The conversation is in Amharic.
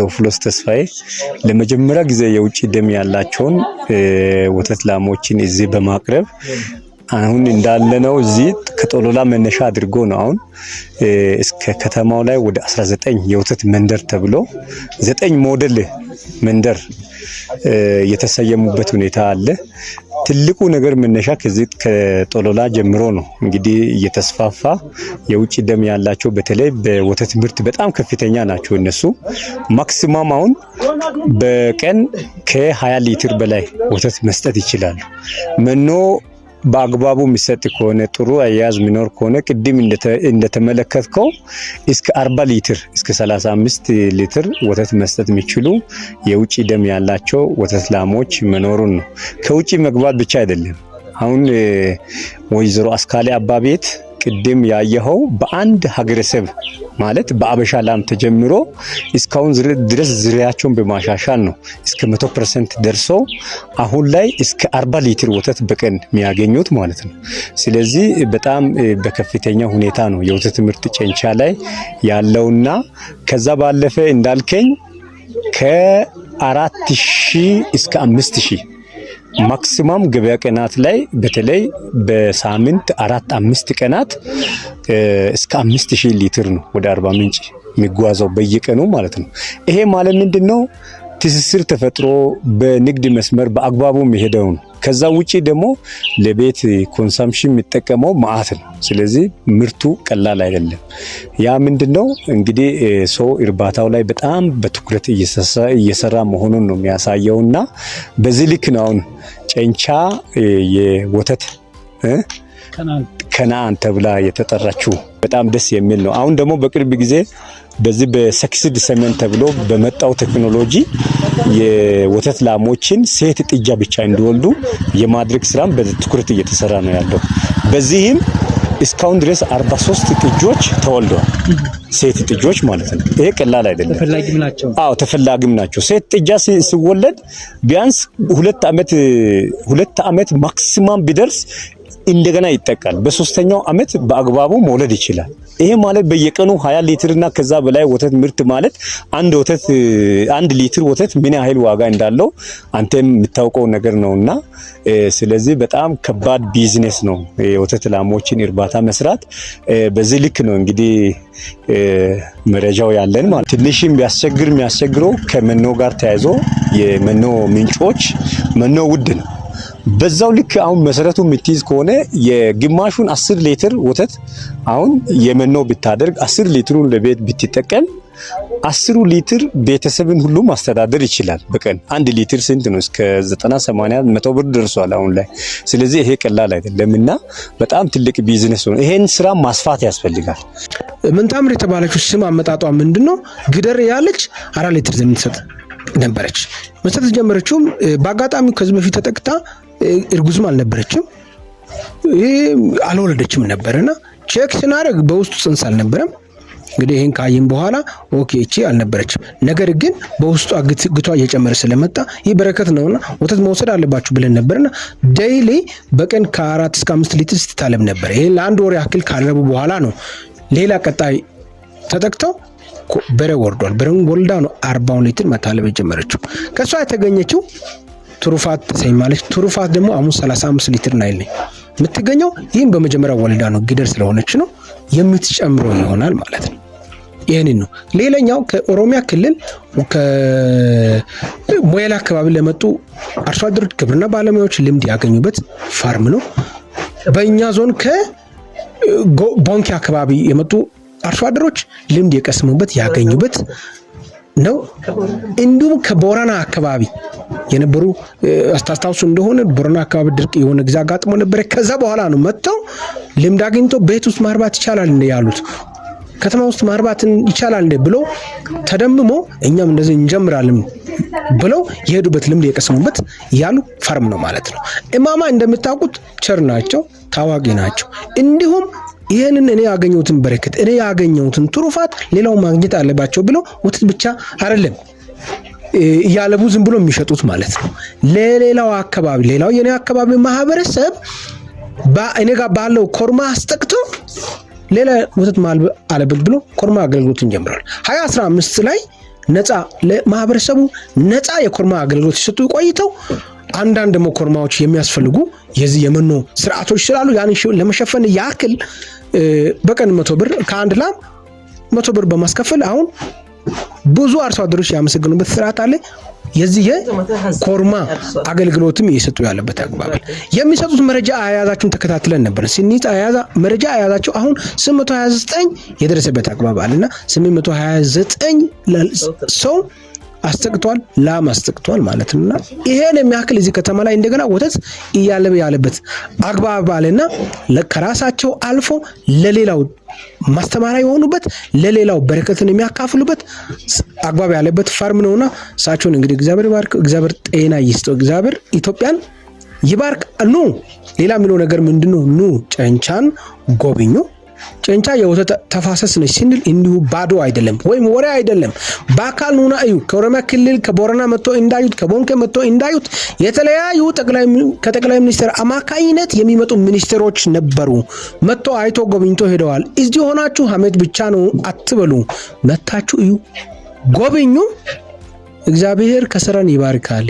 ቴዎፍሎስ ተስፋዬ ለመጀመሪያ ጊዜ የውጭ ደም ያላቸውን ወተት ላሞችን እዚህ በማቅረብ አሁን እንዳለነው እዚህ ከጦሎላ መነሻ አድርጎ ነው አሁን እስከ ከተማው ላይ ወደ 19 የወተት መንደር ተብሎ 9 ሞዴል መንደር የተሰየሙበት ሁኔታ አለ። ትልቁ ነገር መነሻ ከዚህ ከጦሎላ ጀምሮ ነው እንግዲህ እየተስፋፋ የውጭ ደም ያላቸው በተለይ በወተት ምርት በጣም ከፍተኛ ናቸው። እነሱ ማክሲማም አሁን በቀን ከ20 ሊትር በላይ ወተት መስጠት ይችላሉ። መኖ በአግባቡ የሚሰጥ ከሆነ ጥሩ አያያዝ ሚኖር ከሆነ ቅድም እንደተመለከትከው እስከ 40 ሊትር እስከ 35 ሊትር ወተት መስጠት የሚችሉ የውጭ ደም ያላቸው ወተት ላሞች መኖሩን ነው። ከውጭ መግባት ብቻ አይደለም። አሁን ወይዘሮ አስካለ አባቤት ቅድም ያየኸው በአንድ ሀገረሰብ ማለት በአበሻ ላም ተጀምሮ እስካሁን ድረስ ዝርያቸውን በማሻሻል ነው እስከ 100% ደርሰው አሁን ላይ እስከ 40 ሊትር ወተት በቀን የሚያገኙት ማለት ነው። ስለዚህ በጣም በከፍተኛ ሁኔታ ነው የወተት ምርት ጨንቻ ላይ ያለውና ከዛ ባለፈ እንዳልከኝ ከ4000 እስከ 5000 ማክሲማም ገበያ ቀናት ላይ በተለይ በሳምንት 4-5 ቀናት እስከ 5000 ሊትር ነው ወደ አርባ ምንጭ የሚጓዘው በየቀኑ ማለት ነው። ይሄ ማለት ምንድነው? ትስስር ተፈጥሮ በንግድ መስመር በአግባቡ የሚሄደው ነው። ከዛ ውጪ ደግሞ ለቤት ኮንሰምፕሽን የሚጠቀመው ማአት ነው። ስለዚህ ምርቱ ቀላል አይደለም። ያ ምንድነው እንግዲህ ሰው እርባታው ላይ በጣም በትኩረት እየሰራ መሆኑን ነው የሚያሳየውና በዚህ ልክ ነው አሁን ጨንቻ የወተት ከነአን ተብላ የተጠራችው በጣም ደስ የሚል ነው። አሁን ደግሞ በቅርብ ጊዜ በዚህ በሰክስድ ሰመን ተብሎ በመጣው ቴክኖሎጂ የወተት ላሞችን ሴት ጥጃ ብቻ እንዲወልዱ የማድረግ ስራም በትኩረት እየተሰራ ነው ያለው። በዚህም እስካሁን ድረስ 43 ጥጆች ተወልደዋል። ሴት ጥጆች ማለት ነው። ይሄ ቀላል አይደለም። ተፈላጊም ናቸው። አዎ ተፈላጊም ናቸው። ሴት ጥጃ ሲወለድ ቢያንስ 2 አመት ማክሲማም ቢደርስ እንደገና ይጠቃል። በሶስተኛው አመት በአግባቡ መውለድ ይችላል። ይሄ ማለት በየቀኑ 20 ሊትር እና ከዛ በላይ ወተት ምርት ማለት አንድ ሊትር ወተት ምን ያህል ዋጋ እንዳለው አንተም የምታውቀው ነገር ነውና ስለዚህ በጣም ከባድ ቢዝነስ ነው የወተት ላሞችን እርባታ መስራት። በዚህ ልክ ነው እንግዲህ መረጃው ያለን ማለት ትንሽም የሚያስቸግረው ከመኖ ጋር ተያይዞ የመኖ ምንጮች መኖ ውድ ነው። በዛው ልክ አሁን መሰረቱ የምትይዝ ከሆነ የግማሹን 10 ሊትር ወተት አሁን የመኖ ብታደርግ 10 ሊትሩን ለቤት ብትጠቀም 10 ሊትር ቤተሰብን ሁሉ ማስተዳደር ይችላል። በቀን 1 ሊትር ስንት ነው? እስከ 90-80-100 ብር ደርሷል አሁን ላይ። ስለዚህ ይሄ ቀላል አይደለምና በጣም ትልቅ ቢዝነስ ነው። ይሄን ስራ ማስፋት ያስፈልጋል። ምንታምር የተባለችው ስም አመጣጧ ምንድነው? ግደር ያለች 4 ሊትር ዘምትሰጥ ነበረች። መስጠት ጀመረችው በአጋጣሚ ከዚህ በፊት ተጠቅታ እርጉዝም አልነበረችም፣ አልወለደችም ነበርና ቼክ ስናደርግ በውስጡ ጽንስ አልነበረም። እንግዲህ ይሄን ካየን በኋላ ኦኬ እቺ አልነበረችም። ነገር ግን በውስጡ ግቷ እየጨመረ ስለመጣ ይህ በረከት ነውና ወተት መውሰድ አለባችሁ ብለን ነበርና ዴይሊ በቀን ከ4 እስከ 5 ሊትር ስትታለብ ነበር። ይሄን ለአንድ ወር ያክል ካለቡ በኋላ ነው ሌላ ቀጣይ ተጠቅተው በረ ወርዷል። በረን ወልዳ ነው 40 ሊትር መታለብ የጀመረችው። ከሷ የተገኘችው ትሩፋት ተሰይማለች። ትሩፋት ደግሞ አሁን 35 ሊትር ነው ያለኝ የምትገኘው። ይህን በመጀመሪያ ወልዳ ነው ግደር ስለሆነች ነው የምትጨምረው ይሆናል ማለት ነው። ይሄንን ነው። ሌላኛው ከኦሮሚያ ክልል ከሞያሌ አካባቢ ለመጡ አርሶ አደሮች ግብርና ባለሙያዎች ልምድ ያገኙበት ፋርም ነው። በእኛ ዞን ከቦንኪ አካባቢ የመጡ አርሶ አደሮች ልምድ የቀስሙበት ያገኙበት ነው። እንዲሁም ከቦረና አካባቢ የነበሩ አስተታውሱ እንደሆነ ቦረና አካባቢ ድርቅ የሆነ ጊዜ አጋጥሞ ነበር። ከዛ በኋላ ነው መጥተው ልምድ አግኝተው ቤት ውስጥ ማርባት ይቻላል እንደ ያሉት ከተማ ውስጥ ማርባትን ይቻላል እንደ ብሎ ተደምሞ እኛም እንደዚህ እንጀምራለን ብለው የሄዱበት ልምድ የቀሰሙበት ያሉ ፋርም ነው ማለት ነው። እማማ እንደምታውቁት ቸር ናቸው፣ ታዋቂ ናቸው። እንዲሁም ይሄንን እኔ ያገኘሁትን በረከት እኔ ያገኘሁትን ትሩፋት ሌላው ማግኘት አለባቸው ብለው ወተት ብቻ አይደለም ያለቡ ዝም ብሎ የሚሸጡት ማለት ነው። ለሌላው አካባቢ ሌላው የኔ አካባቢ ማህበረሰብ እኔ ጋር ባለው ኮርማ አስጠቅቶ ሌላ ወተት ማልብ አለበት ብሎ ኮርማ አገልግሎትን ጀምሯል። 2015 ላይ ነፃ ለማህበረሰቡ ነፃ የኮርማ አገልግሎት ሲሰጡ ቆይተው አንዳንድ ደግሞ ኮርማዎች የሚያስፈልጉ የዚህ የመኖ ስርዓቶች ስላሉ ያን ለመሸፈን ያክል በቀን 100 ብር ከአንድ ላም 100 ብር በማስከፈል አሁን ብዙ አርሶ አደሮች ያመሰግኑበት ስርዓት አለ። የዚህ የኮርማ አገልግሎትም እየሰጡ ያለበት አግባብ የሚሰጡት መረጃ አያያዛችሁን ተከታትለን ነበር። ሲኒት መረጃ አያያዛቸው አሁን 829 የደረሰበት አግባብ አለና 829 ሰው አስተቅቷል፣ ላም አስተቅቷል ማለት ነውና ይሄን የሚያክል እዚህ ከተማ ላይ እንደገና ወተት እያለበ ያለበት አግባብ አለና ለከራሳቸው አልፎ ለሌላው ማስተማሪያ የሆኑበት ለሌላው በረከትን የሚያካፍሉበት አግባብ ያለበት ፋርም ነውና ሳቸውን እንግዲህ እግዚአብሔር ይባርክ፣ እግዚአብሔር ጤና ይስጠው፣ እግዚአብሔር ኢትዮጵያን ይባርክ። ኑ ሌላ የሚለው ነገር ምንድነው? ኑ ጨንቻን ጎብኙ። ጨንቻ የወተት ተፋሰስ ነች ስንል እንዲሁ ባዶ አይደለም ወይም ወሬ አይደለም። በአካል ኑና እዩ። ከኦሮሚያ ክልል ከቦረና መጥቶ እንዳዩት ከቦንኬ መጥቶ እንዳዩት የተለያዩ ከጠቅላይ ሚኒስትር አማካኝነት የሚመጡ ሚኒስትሮች ነበሩ። መጥቶ አይቶ ጎብኝቶ ሄደዋል። እዚህ ሆናችሁ ሀሜት ብቻ ነው አትበሉ። መታችሁ እዩ፣ ጎብኙ። እግዚአብሔር ከስራን ይባርካል።